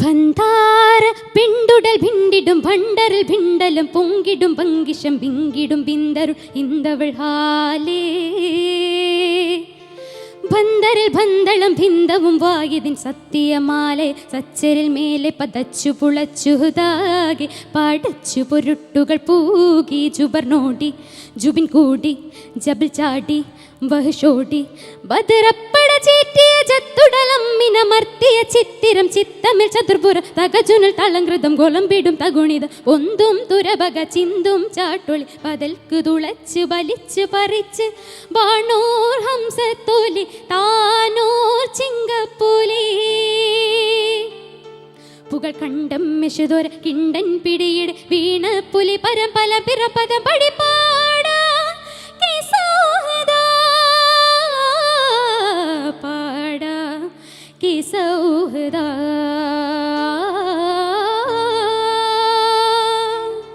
ഭന്താര പിണ്ടുടൽ ഭിണ്ടിടും ഭണ്ടറിൽ ഭിണ്ടലും പൊങ്കിടും പങ്കിഷം പിങ്കിടും ബിന്ദരു ഇന്ദവൾ ഹാലേ ഭന്തരിൽ ഭന്തളം ഭിന്ദവും വായതിൻ സത്യമാലെ സച്ചരിൽ മേലെ പതച്ചു പുളച്ചുതാകെ പടച്ചു പൊരുട്ടുകൾ പൂകി ജുബർനോടി ജുബിൻ കൂടി ജബിൽ ചാടി വഹ്ഷോടി ബദറപ്പട ചീറ്റിയ ജത്തുടലമ്മിനമർത്തിയ ചിത്തിരം ചിത്തമിൽ ചതുർപുരം തകജുനൽ തളങ്കൃതം ഗോലംബിടും തകുണിത ഒന്തും തുരബക ചിന്തും ചാട്ടൊളി പതൽക്ക് തുളച്ച് വലിച്ച് പറിച്ച് ബാണോർ ഹംസത്തോലി താനോർ ചിങ്കപ്പുലി പുകൾ കണ്ടം മെഷുദോര കിണ്ടൻ പിടിയിട് വീണ പുലി പരമ്പല പിറപദം പടിപ്പാ